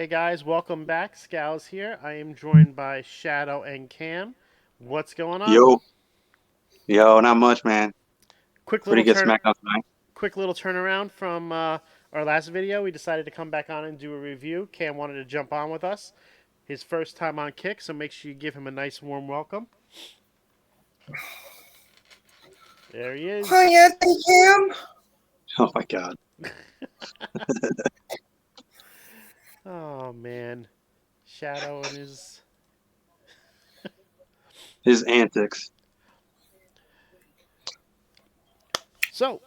guys, welcome back. Scalz here. I am joined by Shadow and Cam. What's going on? Yo, yo, not much, man. Quick Pretty little good turn, SmackDown tonight. quick little turnaround from our last video. We decided to come back on and do a review. Cam wanted to jump on with us. His first time on Kick, so make sure you give him a nice warm welcome. There he is. Hi, Anthony Cam. Oh my God, Oh man, Shadow and his. his antics. So,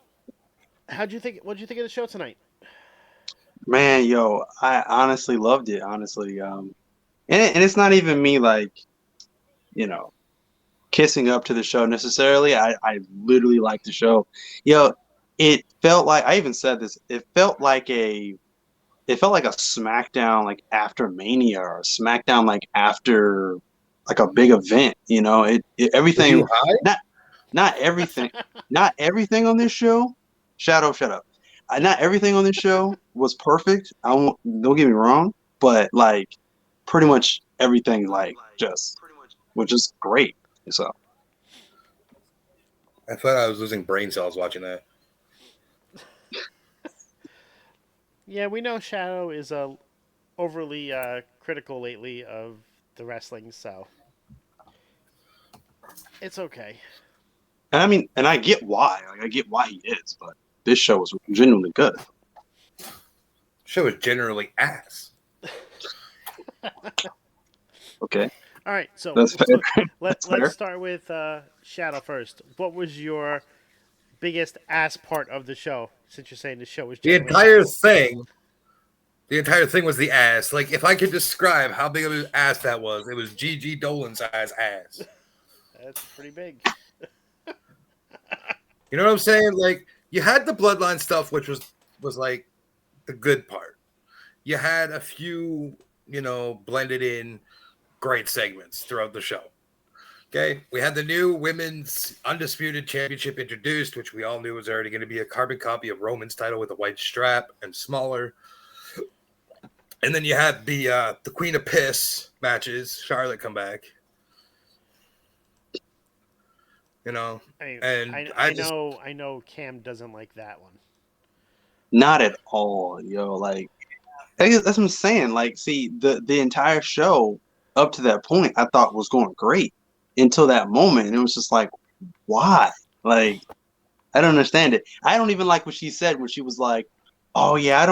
how'd you think? What'd you think of the show tonight? Man, yo, I honestly loved it. Honestly, and it's not even me like, you know, kissing up to the show necessarily. I literally like the show. Yo, it felt like I even said this. It felt like a SmackDown like after Mania or a SmackDown like after like a big event. Were Everything. you high? Not everything, not everything on this show. Shadow, shut up. Not everything on this show was perfect. Don't get me wrong, but like pretty much everything, like just was just great. So I thought I was losing brain cells watching that. Yeah, we know Shadow is overly critical lately of the wrestling, so it's okay. and I mean, and I get why. Like I get why he is, but this show was genuinely good. Show is generally ass. Okay, All right, so that's fair. let's fair. start with Shadow first. What was your biggest ass part of the show? Since you're saying the show was The generally entire ass. thing, the entire thing was the ass. Like if I could describe how big of an ass that was, it was Gigi Dolan size ass. That's pretty big. You know what I'm saying? Like you had the bloodline stuff, which was like the good part. You had a few, blended in great segments throughout the show. Okay, we had the new women's Undisputed Championship introduced, which we all knew was already going to be a carbon copy of Roman's title with a white strap and smaller. And then you had the Queen of Piss matches, Charlotte come back. I know Cam doesn't like that one. Not at all, yo. Like that's what I'm saying. Like, see, the entire show up to that point, I thought was going great until that moment, and it was just like, why? Like, I don't understand it. I don't even like what she said when she was like, "Oh yeah, I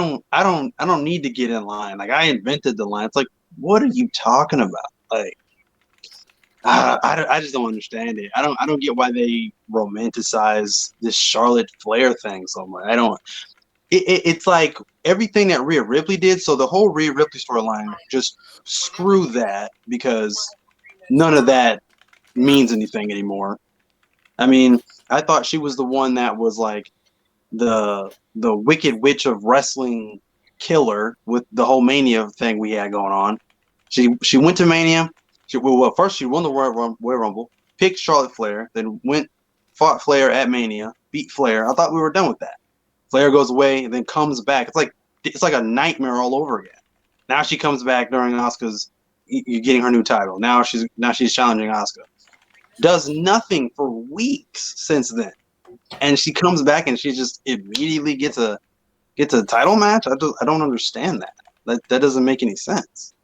don't need to get in line. Like, I invented the line." It's like, what are you talking about? Like, I just don't understand it. I don't get why they romanticize this Charlotte Flair thing so much. I don't. It's like everything that Rhea Ripley did. So the whole Rhea Ripley storyline, just screw that because none of that means anything anymore. I mean, I thought she was the one that was like the Wicked Witch of wrestling killer with the whole Mania thing we had going on. She went to Mania. First she won the Royal Rumble, picked Charlotte Flair, then fought Flair at Mania, beat Flair. I thought we were done with that. Flair goes away and then comes back. It's like a nightmare all over again. Now she comes back during Asuka's. You're getting her new title. Now she's challenging Asuka. Does nothing for weeks since then, and she comes back and she just immediately gets a title match. I don't understand that. That doesn't make any sense.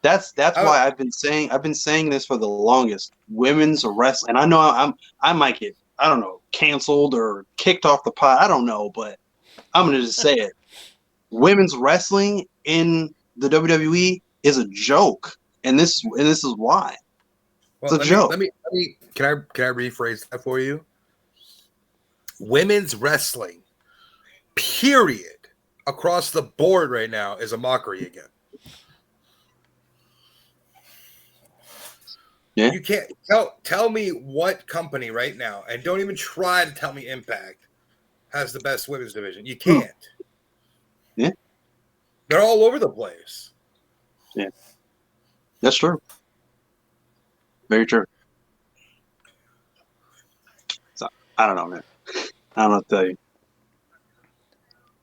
That's why I've been saying this for the longest. Women's wrestling, and I know I might get, I don't know, canceled or kicked off the pot. I don't know, but I'm gonna just say it. Women's wrestling in the WWE is a joke, and this is why. Well, It's a joke. let me. Can I rephrase that for you? Women's wrestling, period, across the board right now is a mockery again. Yeah. You can't tell me what company right now, and don't even try to tell me Impact has the best women's division. You can't. Yeah. They're all over the place. Yeah. That's true. Very true. So I don't know, man. I don't know what to tell you.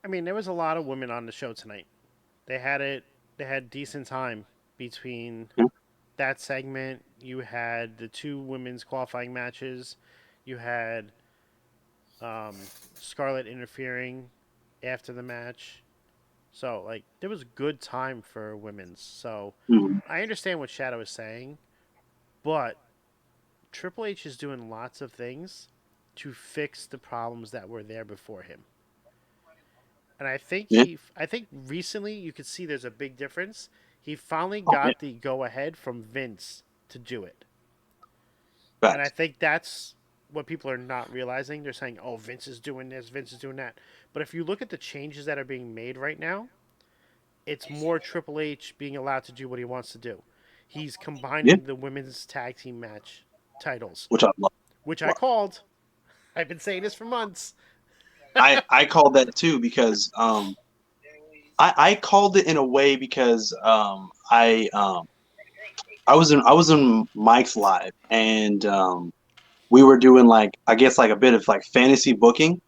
I mean, there was a lot of women on the show tonight. They had it they had decent time between Yeah. that segment. You had the two women's qualifying matches. You had Scarlett interfering after the match. So like there was good time for women's. So Mhm. I understand what Shadow is saying, but Triple H is doing lots of things to fix the problems that were there before him. And Yeah. I think recently you could see there's a big difference. He finally Oh, yeah. got the go ahead from Vince to do it. And I Facts. think that's what people are not realizing. They're saying, "Oh, Vince is doing this, Vince is doing that." But if you look at the changes that are being made right now, it's more Triple H being allowed to do what he wants to do. He's Yeah. combining the women's tag team match titles, Which I love. which I Love. called. I've been saying this for months. I called that too because I called it in a way because I was in Mike's live and we were doing like I guess like a bit of like fantasy booking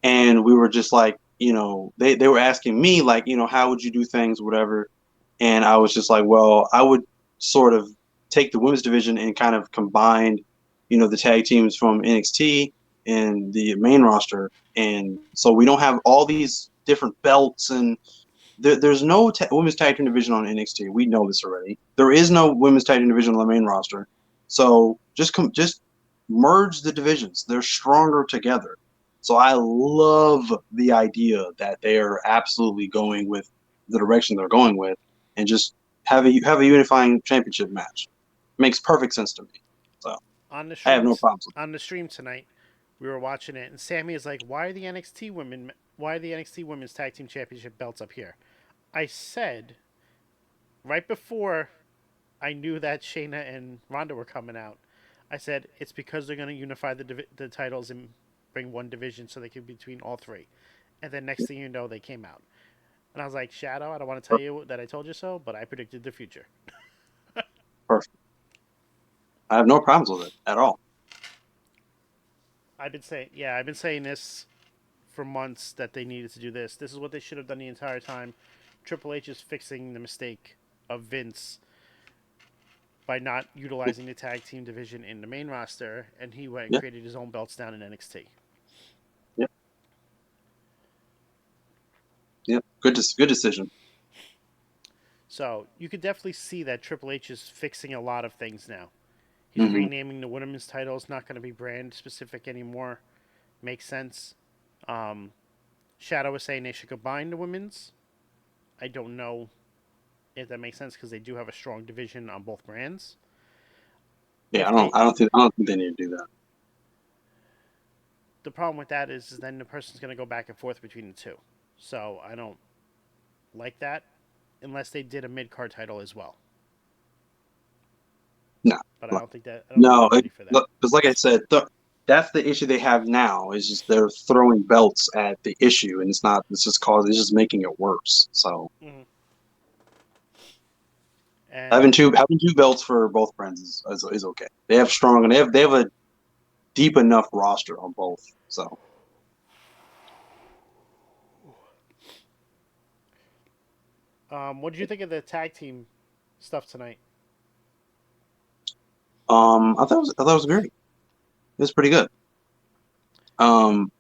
and we were just like they were asking me like how would you do things whatever and I was just like well I would sort of take the women's division and kind of combine the tag teams from NXT and the main roster and so we don't have all these different belts and there's no women's tag team division on NXT. We know this already. There is no women's tag team division on the main roster. So just merge the divisions. They're stronger together. So I love the idea that they are absolutely going with the direction they're going with, and just have a unifying championship match. Makes perfect sense to me. So On the I have stream, no problems with on the stream tonight, we were watching it, and Sammy is like, "Why are the NXT women? Why are the NXT Women's Tag Team Championship belts up here?" I said right before I knew that Shayna and Ronda were coming out. I said it's because they're going to unify the titles and bring one division so they can be between all three. And then next thing you know, they came out. And I was like, Shadow, I don't want to tell it. you that I told you so, but I predicted the future. Perfect. I have no problems with it at all. I've been saying this for months that they needed to do this. This is what they should have done the entire time. Triple H is fixing the mistake of Vince by not utilizing the tag team division in the main roster, and he went and Yeah, created his own belts down in NXT. yeah, yeah. Good decision. So you could definitely see that Triple H is fixing a lot of things now. He's Hmm. renaming the women's titles, not going to be brand specific anymore. Makes sense. Um, Shadow was saying they should combine the women's. I don't know if that makes sense because they do have a strong division on both brands. Yeah, If they, I don't think they need to do that. the problem with that is then the person's going to go back and forth between the two. So I don't like that unless they did a mid card title as well. No, But no, I don't think no. they're ready for that. Because like I said, that's the issue they have now. Is just they're throwing belts at the issue, and it's not. It's just making it worse. So Mm-hmm. And having two belts for both brands is okay. They have strong and they have a deep enough roster on both. So what did you think of the tag team stuff tonight? I thought it was great. It was pretty good. Um,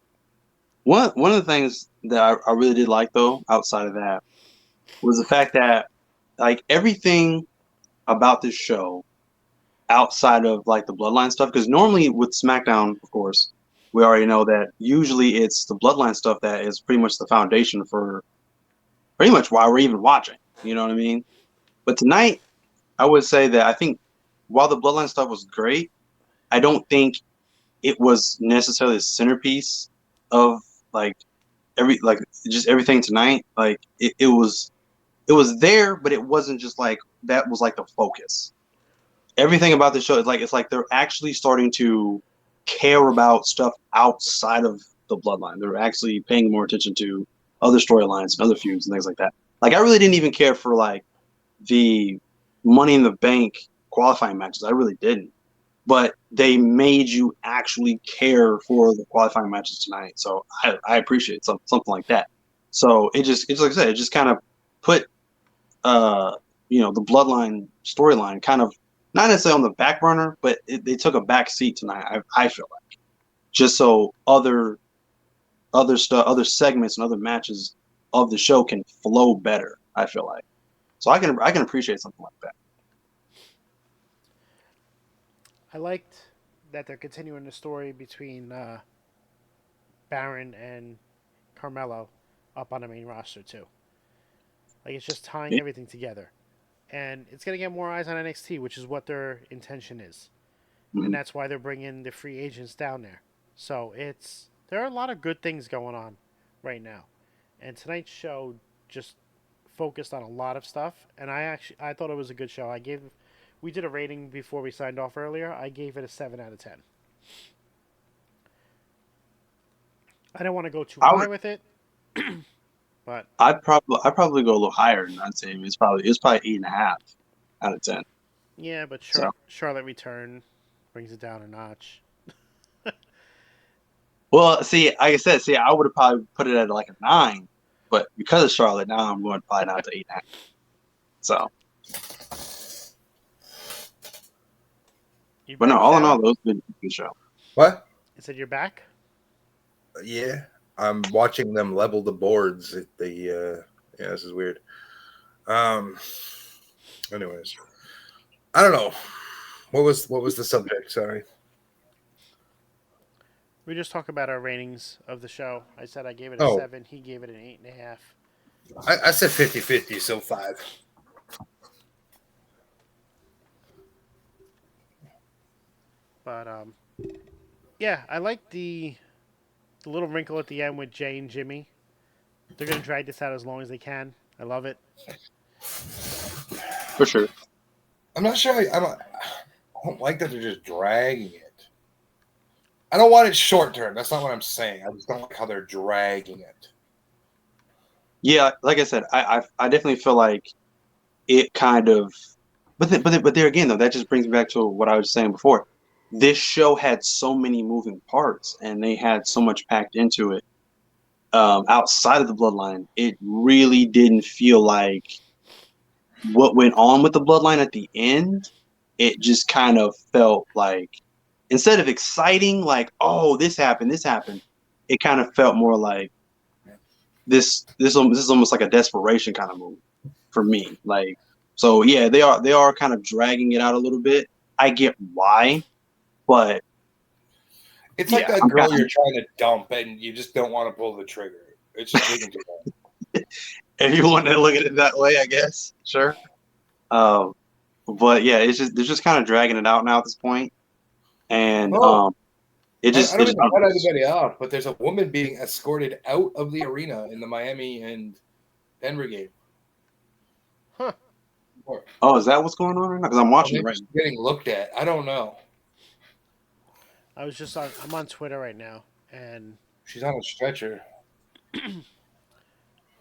one of the things that I really did like though, outside of that, was the fact that like everything about this show outside of like the bloodline stuff because normally with SmackDown of course we already know that usually it's the bloodline stuff that is pretty much the foundation for pretty much why we're even watching, you know what I mean? But tonight I would say that I think while the bloodline stuff was great, I don't think it was necessarily the centerpiece of like like just everything tonight. Like it was there but it wasn't just like that was like the focus. Everything about the show is like it's like they're actually starting to care about stuff outside of the bloodline. They're actually paying more attention to other storylines and other feuds and things like that. Like I really didn't even care for like the Money in the Bank qualifying matches. I really didn't. But they made you actually care for the qualifying matches tonight. So I appreciate something like that. So it's like I said, it just kind of put the Bloodline storyline kind of not necessarily on the back burner, but they took a back seat tonight. I feel like just so other segments and other matches of the show can flow better. I feel like, so I can appreciate something like that. I liked that they're continuing the story between Baron and Carmelo up on the main roster too. Like it's just tying everything together, and it's gonna get more eyes on NXT, which is what their intention is, and that's why they're bringing the free agents down there. So there are a lot of good things going on right now, and tonight's show just focused on a lot of stuff, and I thought it was a good show. We did a rating before we signed off earlier. I gave it a 7 out of 10. I don't want to go too high with it, but I'd probably go a little higher, and I'd say it's probably 8.5 out of 10. Yeah, but Charlotte return brings it down a notch. Well, see, like I said, I would have probably put it at like a 9, but because of Charlotte, now I'm going probably down to 8.5. So, but no, all in all, those been a good show. What? You said you're back? Yeah, I'm watching them level the boards at the. Yeah, this is weird. Anyways, I don't know. What was the subject? Sorry. We just talk about our ratings of the show. I said I gave it a 7. He gave it an 8.5. I said 50-50, so 5. But yeah, I like the little wrinkle at the end with Jay and Jimmy. They're gonna drag this out as long as they can. I love it. For sure. I'm not sure. I don't like that they're just dragging it. I don't want it short term. That's not what I'm saying. I just don't like how they're dragging it. Yeah, like I said, I definitely feel like it kind of, but there again though, that just brings me back to what I was saying before. This show had so many moving parts, and they had so much packed into it. Outside of the Bloodline, it really didn't feel like what went on with the Bloodline at the end. It just kind of felt like, instead of exciting, like, oh, this happened, it kind of felt more like this is almost like a desperation kind of move for me. Like, so yeah, they are kind of dragging it out a little bit. I get why, but it's like that girl you're trying to dump and you just don't want to pull the trigger. It's just taking too long. If you want to look at it that way, I guess, sure. But yeah, they're just kind of dragging it out now at this point. And I don't even cut anybody off, but there's a woman being escorted out of the arena in the Miami and Denver game. Huh. Oh, is that what's going on right now? Because I'm watching it right now. Getting looked at. I don't know. I'm on Twitter right now, and she's on a stretcher.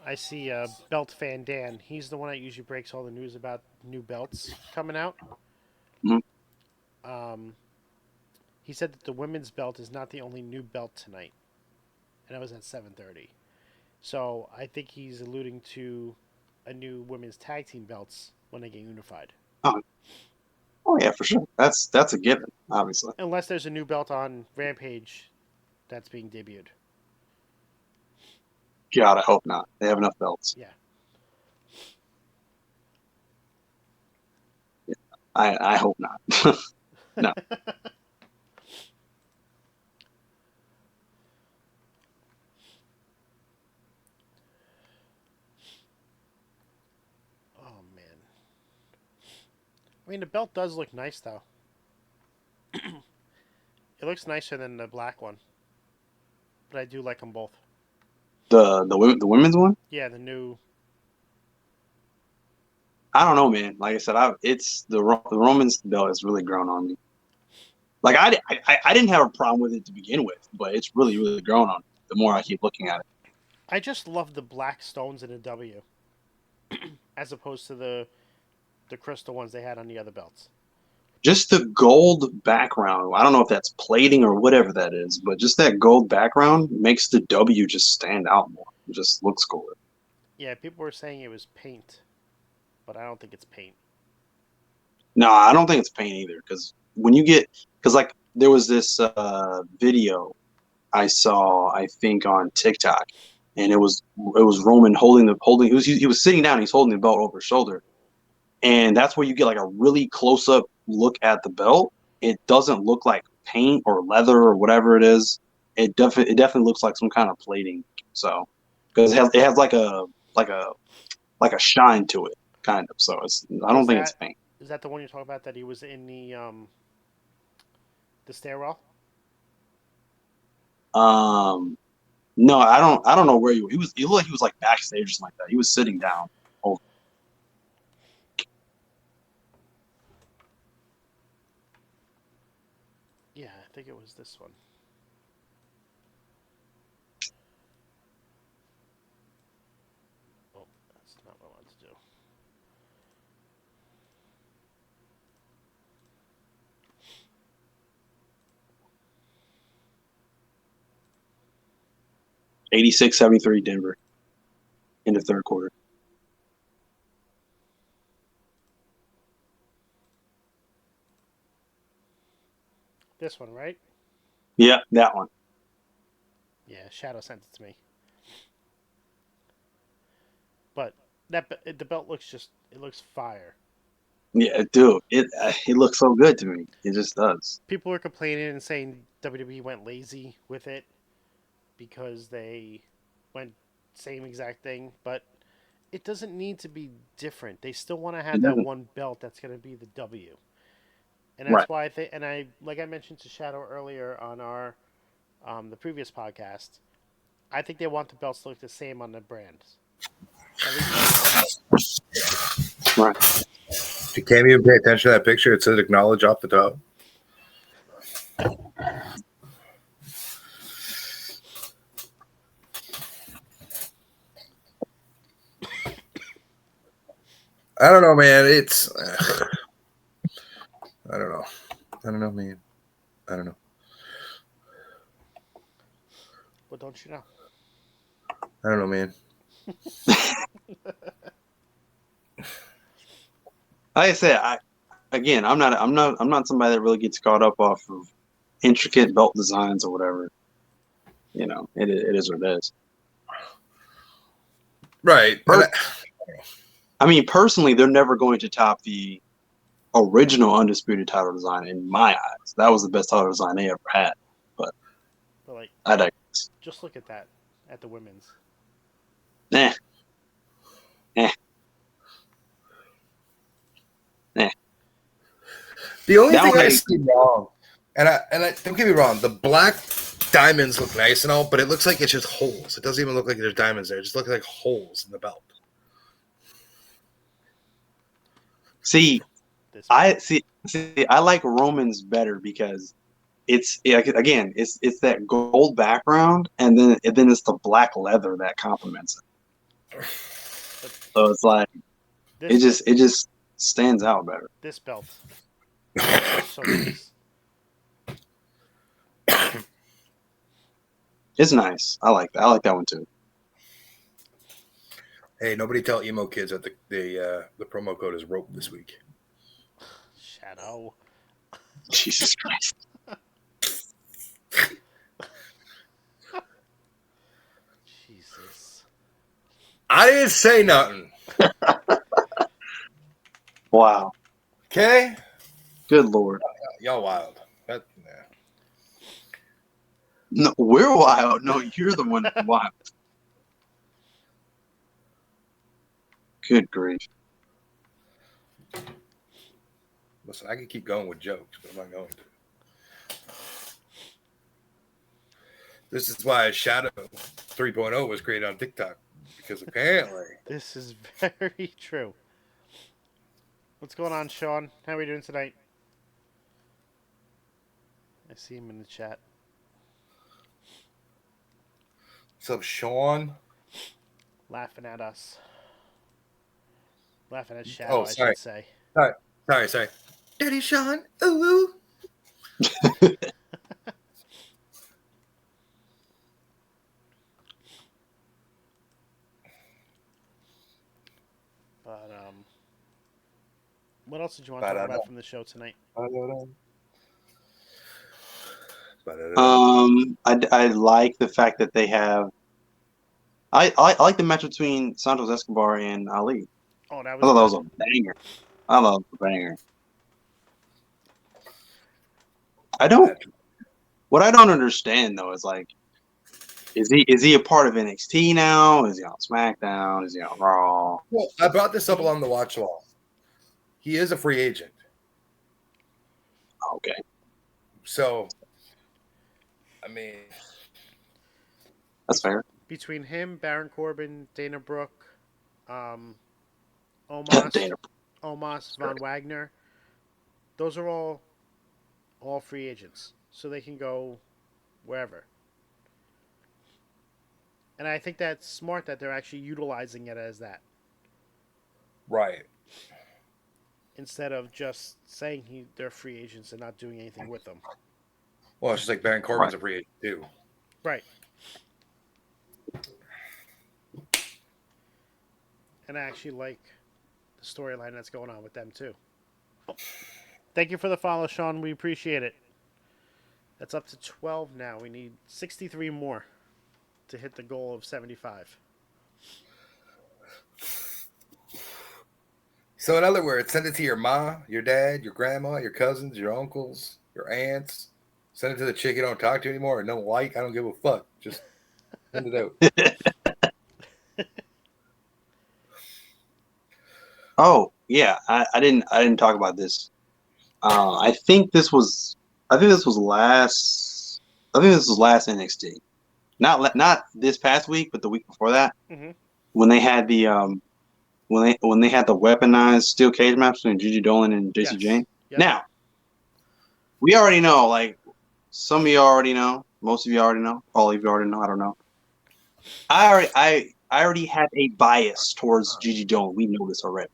I see Belt Fan Dan. He's the one that usually breaks all the news about new belts coming out. Mm-hmm. He said that the women's belt is not the only new belt tonight, and it was at 7:30. So I think he's alluding to a new women's tag team belts when they get unified. Oh yeah, for sure. That's a given, obviously. Unless there's a new belt on Rampage that's being debuted. God, I hope not. They have enough belts. Yeah. I hope not. No. Oh man. I mean, the belt does look nice though. It looks nicer than the black one, but I do like them both. The women's one? Yeah, the new. I don't know, man. Like I said, it's the Roman's belt has really grown on me. Like I didn't have a problem with it to begin with, but it's really grown on me the more I keep looking at it. I just love the black stones in a W, as opposed to the crystal ones they had on the other belts. Just the gold background. I don't know if that's plating or whatever that is, but just that gold background makes the W just stand out more. It just looks cooler. Yeah, people were saying it was paint. but I don't think it's paint. No, I don't think it's paint either. Because like there was this video I saw, I think on TikTok, and it was Roman he was sitting down, he's holding the belt over his shoulder, and that's where you get like a really close up look at the belt. It doesn't look like paint or leather or whatever it is. It definitely looks like some kind of plating. So because it has like a shine to it, kind of. So I don't think it's paint. Is that the one you're talking about that he was in the stairwell? No, I don't know where he was. He looked like he was like backstage or something like that. He was sitting down. Oh, Yeah, I think it was this one. Oh, that's not what I wanted to do. '86-'73 Denver in the third quarter. This one, right? Yeah, that one. Yeah, Shadow sent it to me. But the belt looks fire. Yeah, dude, it looks so good to me. It just does. People were complaining and saying WWE went lazy with it because they went same exact thing, but it doesn't need to be different. They still want to have It that doesn't. one belt that's going to be the W. And Right. that's why I think, and I like I mentioned to Shadow earlier on our the previous podcast, I think they want the belts to look the same on the brands. Right. You can't even pay attention to that picture. It says acknowledge off the top. I don't know, man. It's I don't know. I don't know, man. I don't know. What don't you know? I don't know, man. Like I said, I'm not somebody that really gets caught up off of intricate belt designs or whatever. You know, it is what it is. Right. I mean, personally, they're never going to top the original Undisputed title design in my eyes. That was the best title design they ever had. But Like, I digress. just look at that at the women's. Eh. Eh. Eh. The only That thing one I I- see wrong, and I don't get me wrong, the black diamonds look nice and all, but it looks like it's just holes. It doesn't even look like there's diamonds there. It just looks like holes in the belt. See, This I like Romans better because it's that gold background and then it's the black leather that complements it. So it's like it just stands out better. this belt is so nice. It's nice. I like that. I like that one too. Hey, nobody tell emo kids that the promo code is rope this week. Shadow. Jesus Christ. Jesus. I didn't say nothing. Wow. Okay? Good Lord. Y'all wild. No, we're wild. No, you're the one that's wild. Good grief. Listen, I can keep going with jokes, but I'm not going to. This is why Shadow 3.0 was created on TikTok, because apparently This is very true. What's going on, Sean? How are we doing tonight? I see him in the chat. What's up, Sean? Laughing at us. Laughing at Shadow, I sorry. should say. Sorry. Dirty Sean. Ooh. But else did you want to talk about from the show tonight? I like the fact that they have. I like the match between Santos Escobar and Ali. Oh, that I was thought that was good. a banger. I love the banger. I don't. What I don't understand though is like, is he a part of NXT now? Is he on SmackDown? Is he on Raw? Well, I brought this up along the watch wall. He is a free agent. Okay. So, I mean, That's fair. Between him, Baron Corbin, Dana Brooke, Omos, Dana. Omos, Von Wagner, those are all free agents, so they can go wherever. And I think that's smart that they're actually utilizing it as that, right. instead of just saying they're free agents and not doing anything with them. Well, it's just like Baron Corbin's a free agent too. Right. And I actually like the storyline that's going on with them too. Thank you for the follow, Sean. We appreciate it. That's up to 12 now. We need 63 more to hit the goal of 75. So, in other words, send it to your mom, your dad, your grandma, your cousins, your uncles, your aunts. Send it to the chick you don't talk to anymore or don't like. I don't give a fuck. Just send it out. Oh yeah, I didn't talk about this. I think this was last. I think this was last NXT. Not this past week, but the week before that, Mm-hmm. when they had the when they had the weaponized steel cage match between Gigi Dolan and JC Yes. Jane. Yep. Now, we already know. Like some of you already know. Most of you already know. All of you already know. I don't know. I already have a bias towards Gigi Dolan. We know this already.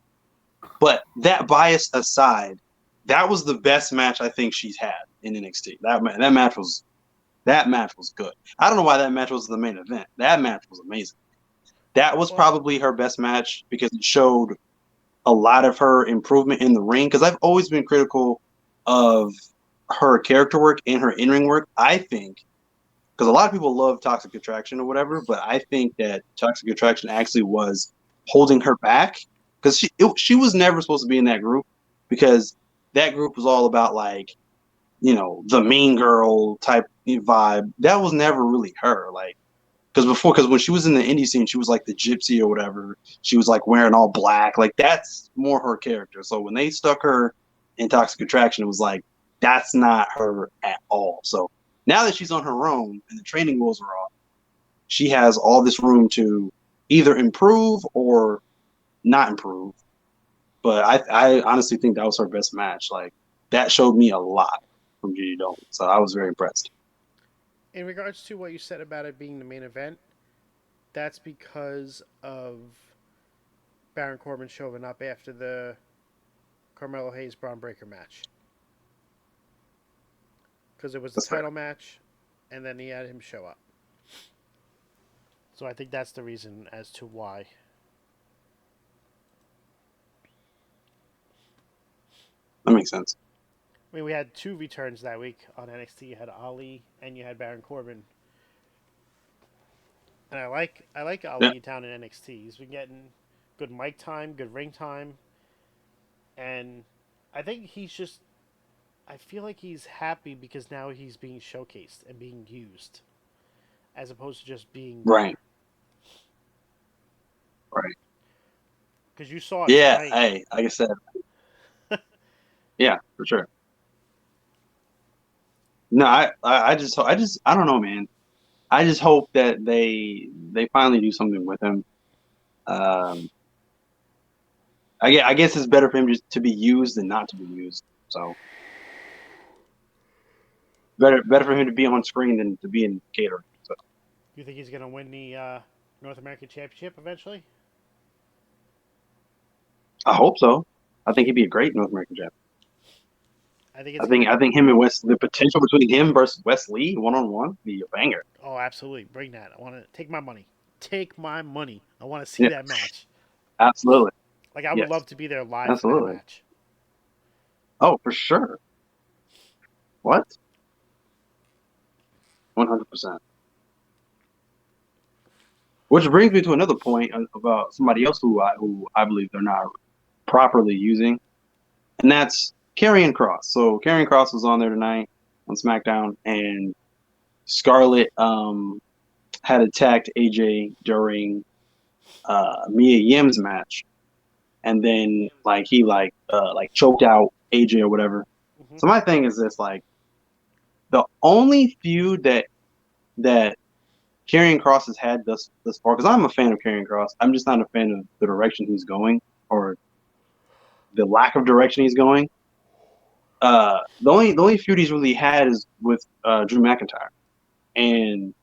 But that bias aside, that was the best match I think she's had in NXT. That match was good. I don't know why that match was the main event. That match was amazing. That was probably her best match because it showed a lot of her improvement in the ring. Because I've always been critical of her character work and her in-ring work. I think because a lot of people love Toxic Attraction or whatever, but I think that Toxic Attraction actually was holding her back because she was never supposed to be in that group because that group was all about like, you know, the mean girl type vibe. That was never really her. Like, because when she was in the indie scene, she was like the gypsy or whatever. She was like wearing all black. Like that's more her character. So when they stuck her in Toxic Attraction, it was like that's not her at all. So now that she's on her own and the training wheels are off, she has all this room to either improve or not improve. But I honestly think that was her best match. Like that showed me a lot from Gigi Dolan. So I was very impressed. In regards to what you said about it being the main event, that's because of Baron Corbin showing up after the Carmelo Hayes Braun Breaker match. Because it was the title match, and then he had him show up. So I think that's the reason as to why. That makes sense. I mean, we had two returns that week on NXT. You had Ali and you had Baron Corbin. And I like Ali down in NXT. He's been getting good mic time, good ring time. And I think I feel like he's happy because now he's being showcased and being used as opposed to just being right. Right. Because you saw it tonight. Hey, like I said. Yeah, for sure. No, I just I don't know, man. I just hope that they finally do something with him. I guess it's better for him just to be used than not to be used. So better for him to be on screen than to be in catering. So you think he's going to win the North American Championship eventually? I hope so. I think he'd be a great North American champion. I think him and West, the potential between him versus Wes Lee 1-on-1 be a banger. Oh, absolutely. Bring that. I want to take my money. Take my money. I want to see that match. Absolutely. Like I would love to be there live for that match. Oh, for sure. What? 100%. Which brings me to another point about somebody else who I believe they're not properly using, and that's Karrion Kross. So Karrion Kross was on there tonight on SmackDown, and Scarlett had attacked AJ during Mia Yim's match, and then like he like choked out AJ or whatever. Mm-hmm. So my thing is this: like the only feud that Karrion Kross has had thus far, because I'm a fan of Karrion Kross. I'm just not a fan of the direction he's going or the lack of direction he's going. The only feud he's really had is with Drew McIntyre, and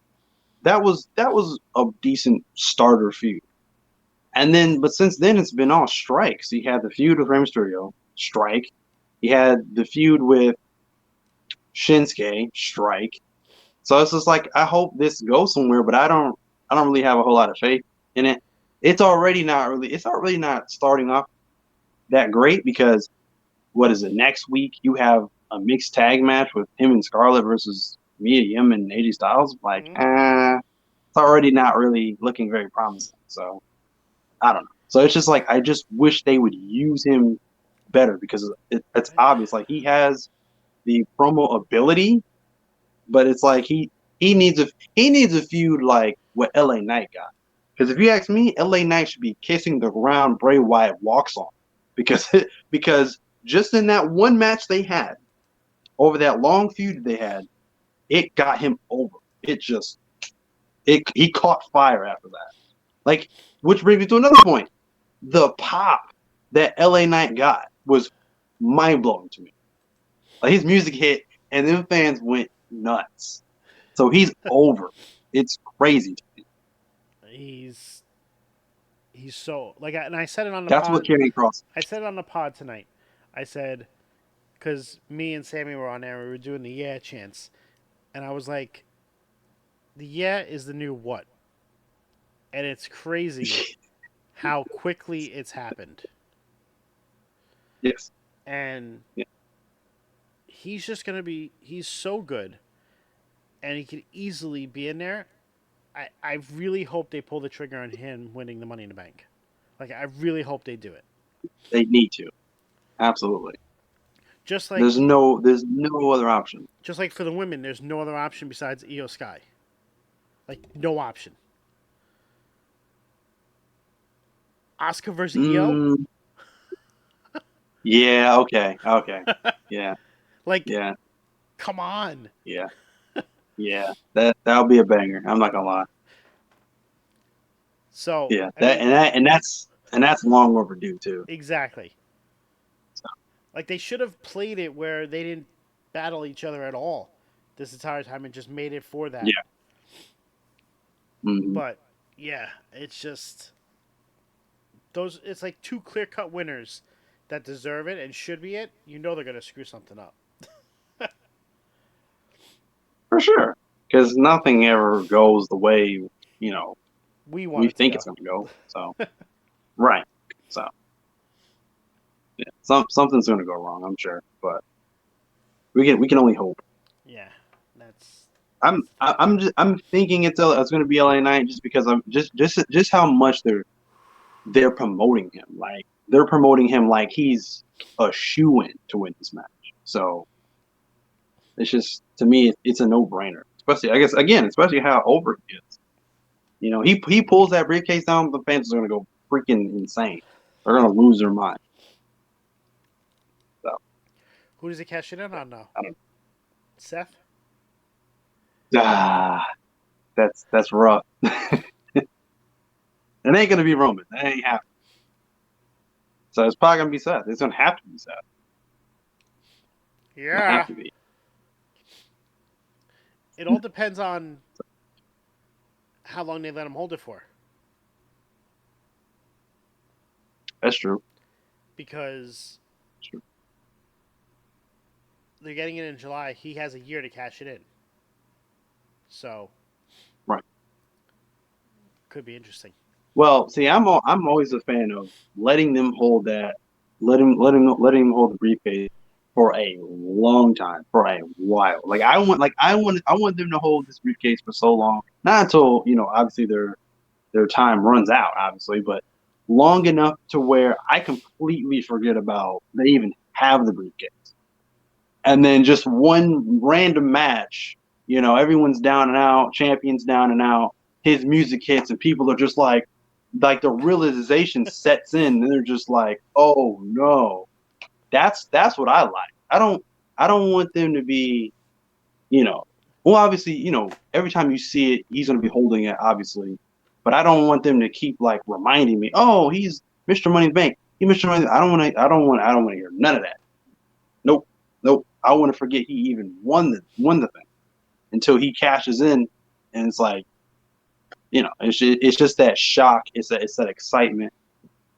that was a decent starter feud. And then, but since then, it's been all strikes. He had the feud with Rey Mysterio, strike. He had the feud with Shinsuke, strike. So it's just like I hope this goes somewhere, but I don't really have a whole lot of faith in it. It's already not starting off that great because what is it? Next week you have a mixed tag match with him and Scarlett versus Mia Yim and AJ Styles. Like, it's already not really looking very promising. So I don't know. So it's just like I just wish they would use him better because it's obvious. Like he has the promo ability, but it's like he needs a feud like what LA Knight got. Because if you ask me, LA Knight should be kissing the ground Bray Wyatt walks on, because just in that one match they had, over that long feud they had, it got him over. He caught fire after that. Like, which brings me to another point. The pop that LA Knight got was mind blowing to me. Like his music hit, and them fans went nuts. So he's over. It's crazy to me. He's so like, and I said it on the That's pod. what Karrion Kross. I said it on the pod tonight. I said because me and Sammy were on there, we were doing the yeah chants, and I was like, the yeah is the new what, and it's crazy how quickly it's happened. Yes. And yeah. he's just gonna be. He's so good, and he could easily be in there. I really hope they pull the trigger on him winning the Money in the Bank. Like I really hope they do it. They need to. Absolutely. Just like there's no other option. Just like for the women, there's no other option besides Io Sky. Like no option. Asuka versus Io. Yeah. Okay. Yeah. Like. Yeah. Come on. Yeah. Yeah. That'll be a banger. I'm not gonna lie. So yeah, that's long overdue too. Exactly. So. Like they should have played it where they didn't battle each other at all this entire time and just made it for that. Yeah. Mm-hmm. But yeah, it's just those. It's like two clear-cut winners that deserve it and should be it. You know they're gonna screw something up. For sure, because nothing ever goes the way we think it's going to go. So, right. So, yeah, something's going to go wrong, I'm sure, but we can only hope. Yeah, that's. I'm thinking it's going to be LA Knight just because I'm just how much they're promoting him. Like they're promoting him like he's a shoo-in to win this match. So it's just, to me, it's a no-brainer. Especially, I guess, again, especially how over he is. He pulls that briefcase down, the fans are going to go freaking insane. They're going to lose their mind. So, who does he cash it in on now? I don't know. Seth? That's rough. It ain't going to be Roman. That ain't happening. So it's probably going to be Seth. It's going to have to be Seth. Yeah. Have to be. It all depends on how long they let him hold it for. That's true. Because they're getting it in July. He has a year to cash it in. So, right. Could be interesting. Well, see, I'm always a fan of letting them hold that, letting him hold the briefcase for a long time, for a while. I want them to hold this briefcase for so long. Not until, obviously their time runs out, obviously, but long enough to where I completely forget about they even have the briefcase. And then just one random match, everyone's down and out, champions down and out, his music hits, and people are just like the realization sets in, and they're just like, oh no. That's what I like. I don't want them to be, well, obviously, every time you see it, he's going to be holding it, obviously, but I don't want them to keep like reminding me, oh, he's Mr. Money in the Bank. He Mr. Money. I don't want to hear none of that. Nope. I want to forget he even won the thing until he cashes in, and it's like, it's just that shock. It's that excitement.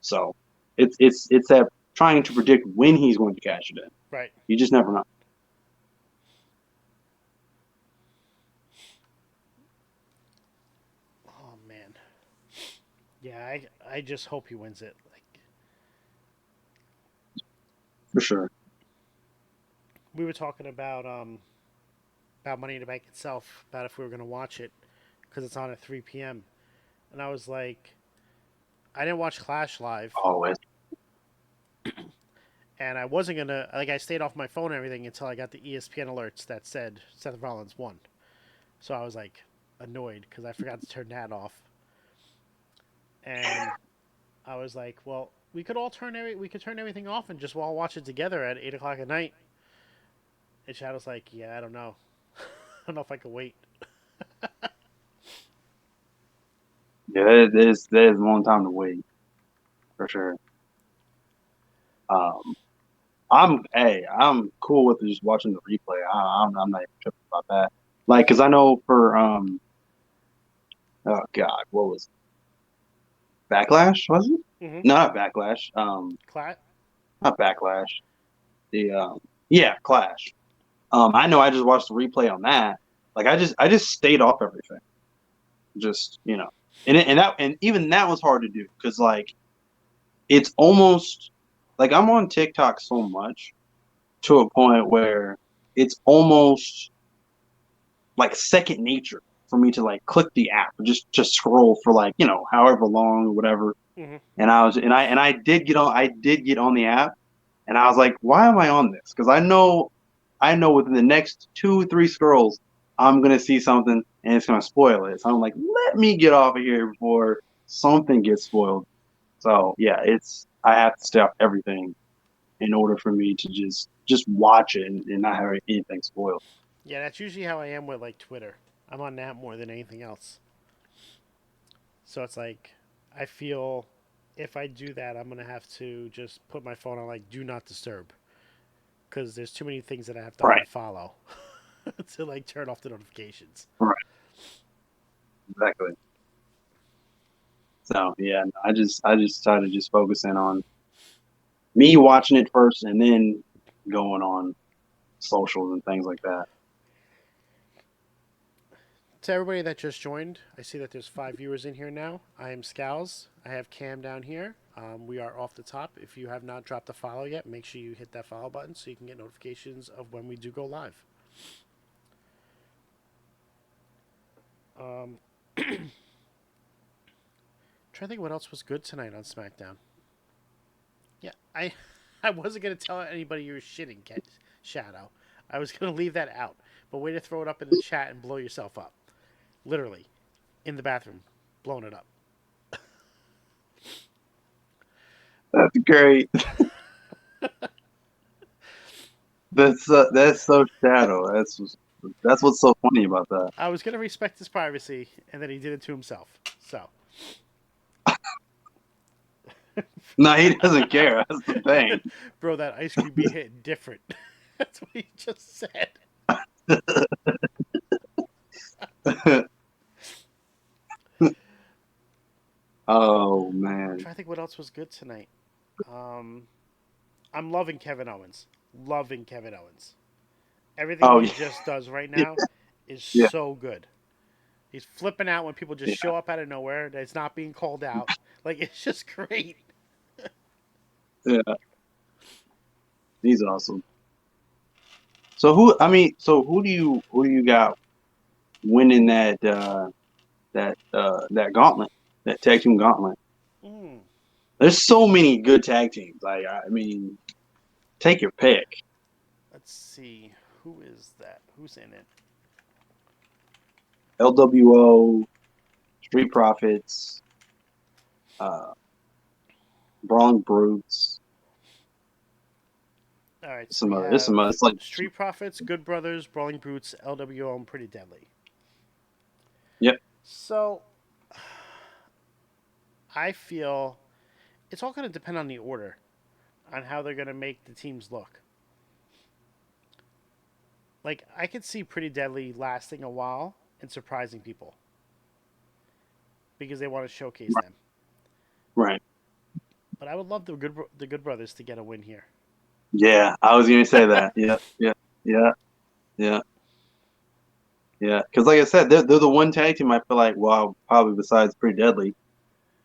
So it's that trying to predict when he's going to cash it in. Right. You just never know. Oh man. Yeah, I just hope he wins it. For sure. We were talking about Money in the Bank itself, about if we were going to watch it because it's on at 3 p.m. And I was like, I didn't watch Clash live. Always. And I wasn't going to, I stayed off my phone and everything until I got the ESPN alerts that said Seth Rollins won. So I was like annoyed because I forgot to turn that off. And I was like, well, we could turn everything off and just all watch it together at 8 o'clock at night. And Shadow's like, yeah, I don't know. I don't know if I can wait. Yeah, that is a long time to wait, for sure. I'm cool with just watching the replay. I'm not even tripping about that. Like, cause I know for oh god, what was it? Backlash? Was it? Mm-hmm. No, not Backlash. Not Backlash. Yeah, Clash. I know I just watched the replay on that. Like I just stayed off everything. Just, and even that was hard to do because like it's almost like I'm on TikTok so much to a point where it's almost like second nature for me to like click the app or just scroll for like, however long or whatever. Mm-hmm. And I did get on the app, and I was like, why am I on this? Because I know within the next 2-3 scrolls I'm gonna see something and it's gonna spoil it. So I'm like, let me get off of here before something gets spoiled. So yeah, I have to stop everything in order for me to just watch it and not have anything spoiled. Yeah, that's usually how I am with like Twitter. I'm on that more than anything else. So it's like I feel if I do that, I'm gonna have to just put my phone on like do not disturb because there's too many things that I have to Right. unfollow to like turn off the notifications. Right. Exactly. So yeah, I just decided to just focus in on me watching it first and then going on socials and things like that. To everybody that just joined, I see that there's 5 viewers in here now. I am Scalz. I have Cam down here. We are off the top. If you have not dropped a follow yet, make sure you hit that follow button so you can get notifications of when we do go live. Trying to think what else was good tonight on SmackDown. Yeah, I wasn't gonna tell anybody you were shitting, Shadow. I was gonna leave that out, but way to throw it up in the chat and blow yourself up. Literally, in the bathroom, blowing it up. That's great. That's so Shadow. That's what's so funny about that. I was gonna respect his privacy, and then he did it to himself. So. No, he doesn't care. That's the thing. Bro, that ice cream be hitting different. That's what he just said. Oh man. I'm trying to think what else was good tonight. I'm loving Kevin Owens. Loving Kevin Owens. Everything he just does right now is so good. He's flipping out when people just show up out of nowhere. That's not being called out. Like, it's just great. Yeah. He's awesome. So who? I mean, so who do you got winning that gauntlet, that tag team gauntlet? Mm, There's so many good tag teams. Like I mean, take your pick. let's see. Who is that? Who's in it? LWO, Street Profits, uh, Brawling Brutes. All right, so Some we other. There's have some other. It's like Street Profits, Good Brothers, Brawling Brutes, LWO, and Pretty Deadly. yep. So I feel it's all going to depend on the order, on how they're going to make the teams look. Like, I could see Pretty Deadly lasting a while and surprising people because they want to showcase them. Right. But I would love the Good Brothers to get a win here. Yeah, I was gonna say that. Yeah, yeah, yeah, yeah, yeah. Because like I said, they're the one tag team I feel like, well, probably besides Pretty Deadly,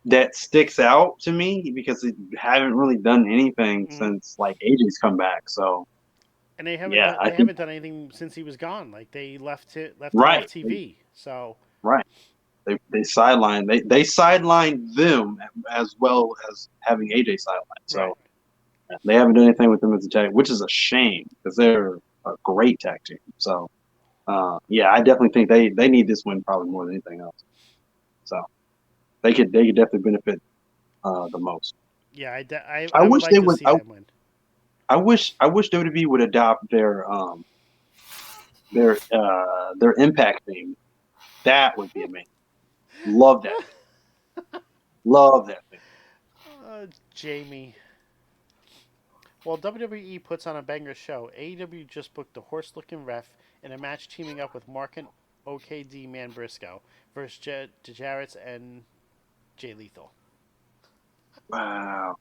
that sticks out to me because they haven't really done anything Mm. since like AJ's come back. So And they haven't yeah, done I they think haven't done anything since he was gone. Like they left him off right, TV. So right. They sidelined them as well as having AJ sidelined. right. So they haven't done anything with them as a tag, which is a shame because they're a great tag team. So yeah, I definitely think they need this win probably more than anything else. So they could definitely benefit the most. Yeah, I I would wish like they to would. see them win. I wish WWE would adopt their Impact theme. That would be amazing. Love that. Love that thing. Jamie. While WWE puts on a banger show, AEW just booked a horse-looking ref in a match teaming up with Mark and OKD Man Briscoe versus Jarrett's and Jay Lethal. Wow.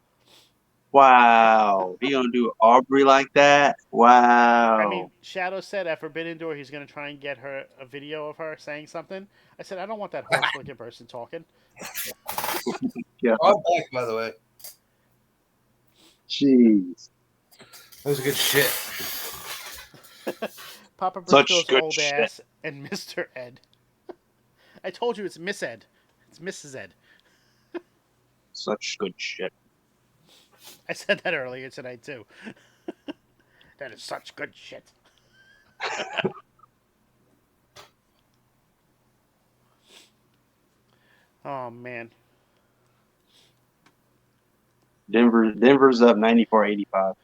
Wow. He gonna do Aubrey like that? I Wow. mean, Shadow said at Forbidden Door he's going to try and get her a video of her saying something. I said, I don't want that horse-looking person talking. Yeah. I'm back, by the way. Jeez. That was a good shit. Papa Such Briscoe's good old shit. ass and Mr. Ed. I told you it's Miss Ed. It's Mrs. Ed. Such good shit. I said that earlier tonight too. That is such good shit. Oh man. Denver's up 94-85.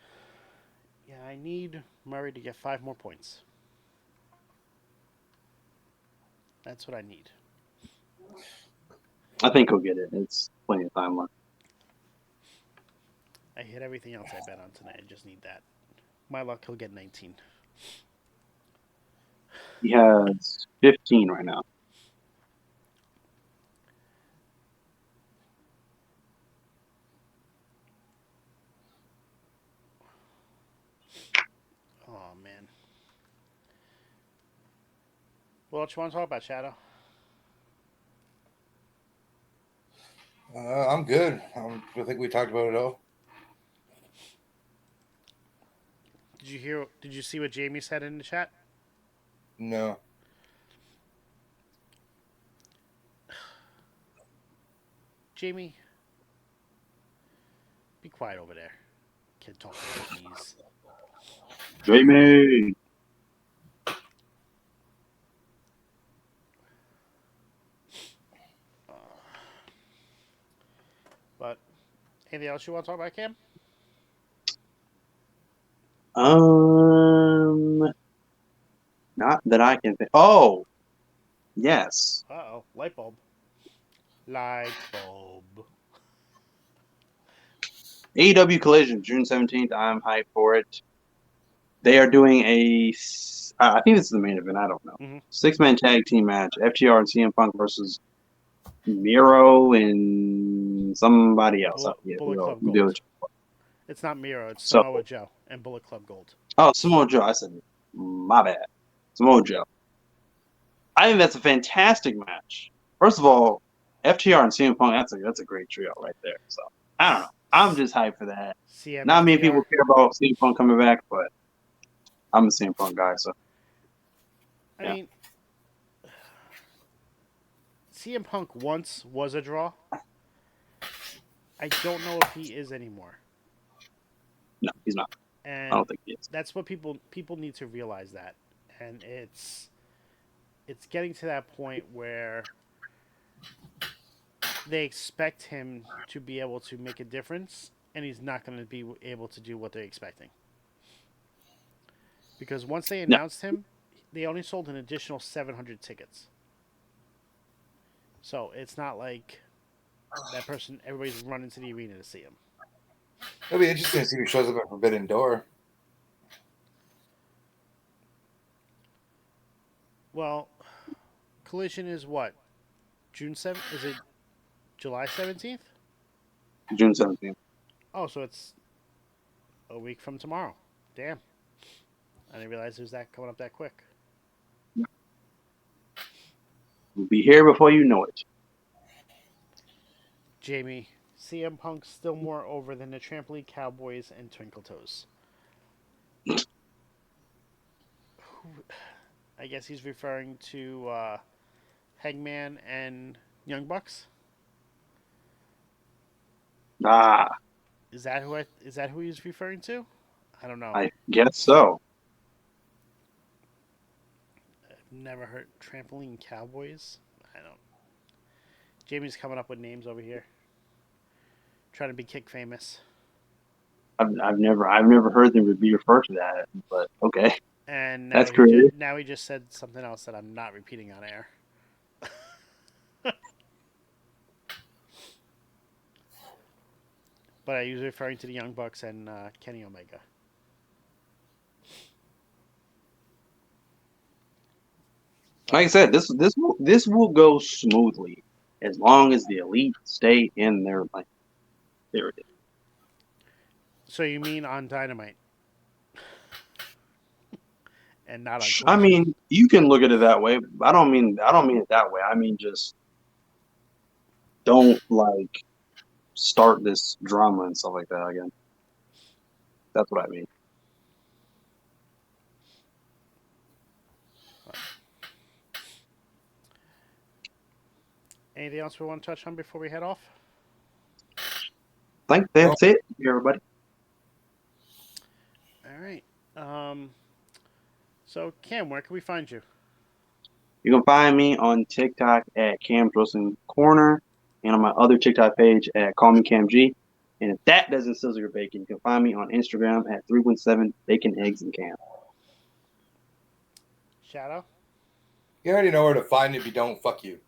Yeah, I need Murray to get 5 more points. That's what I need. I think he'll get it. It's plenty of time left. I hit everything else I bet on tonight. I just need that. My luck, he'll get 19. He has 15 right now. Oh man. What else you want to talk about, Shadow? I'm good. I think we talked about it all. Did you see what Jamie said in the chat? No. Jamie, be quiet over there. Kid talking to these. Jamie. But anything else you want to talk about, Cam? Not that I can think. Oh, yes. Uh-oh, light bulb. Light bulb. AEW Collision, June 17th. I'm hyped for it. They are doing I think this is the main event. I don't know. Mm-hmm. 6-man tag team match. FTR and CM Punk versus Miro and somebody else. Bullet Club Gold. It's not Miro. It's Samoa Joe and Bullet Club Gold. Oh, Samoa Joe. I said, my bad. Samoa Joe. I think that's a fantastic match. First of all, FTR and CM Punk, that's a great trio right there. So, I don't know. I'm just hyped for that. CM Not many FTR. people care about CM Punk coming back, but I'm a CM Punk guy, so I Yeah. mean, CM Punk once was a draw. I don't know if he is anymore. no, he's not. I And don't think he is. that's what people need to realize that. And it's getting to that point where they expect him to be able to make a difference, and he's not going to be able to do what they're expecting. Because once they No, announced him, they only sold an additional 700 tickets. So it's not like that person, everybody's running to the arena to see him. It'll be interesting to see who shows up at Forbidden Door. Well, Collision is what? June 7th? Is it July 17th? June 17th. Oh, so it's a week from tomorrow. Damn. I didn't realize it was that coming up that quick. We'll be here before you know it. Jamie, CM Punk's still more over than the Trampoline Cowboys and Twinkle Toes. I guess he's referring to Hangman and Young Bucks. Ah, Is that who he's referring to? I don't know. I guess so. I've never heard Trampoline Cowboys. I don't. Jamie's coming up with names over here, trying to be kick famous. I've never heard them be referred to that, but okay, And that's creative. now he just said something else that I'm not repeating on air. But he was referring to the Young Bucks and Kenny Omega. Like I said, this will go smoothly as long as the elite stay in their lane. There it is. So you mean on Dynamite and not on I Collision? mean, you can look at it that way. I don't mean it that way. I mean just don't like start this drama and stuff like that again. That's what I mean. Anything else we want to touch on before we head off? I think that's it, everybody. All right. So Cam, where can we find you? You can find me on TikTok at Cam's Roasting Corner and on my other TikTok page at Call Me Cam G. And if that doesn't sizzle your bacon, you can find me on Instagram at 317 Bacon Eggs and Cam. Shadow. You already know where to find me if you don't. Fuck you.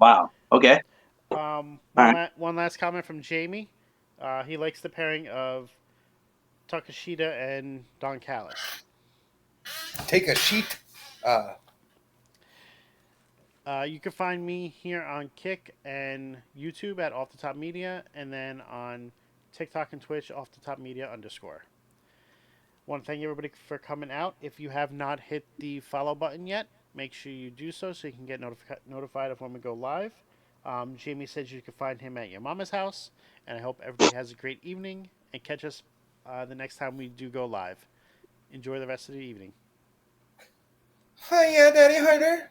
Wow. Okay. One last comment from Jamie. He likes the pairing of Takashita and Don Callis. Take a sheet. You can find me here on Kick and YouTube at Off the Top Media, and then on TikTok and Twitch, Off the Top Media _. Want to thank everybody for coming out. If you have not hit the follow button yet, make sure you do so you can get notified of when we go live. Jamie said you can find him at your mama's house, and I hope everybody has a great evening and catch us the next time we do go live. Enjoy the rest of the evening. Hiya, Daddy Harder.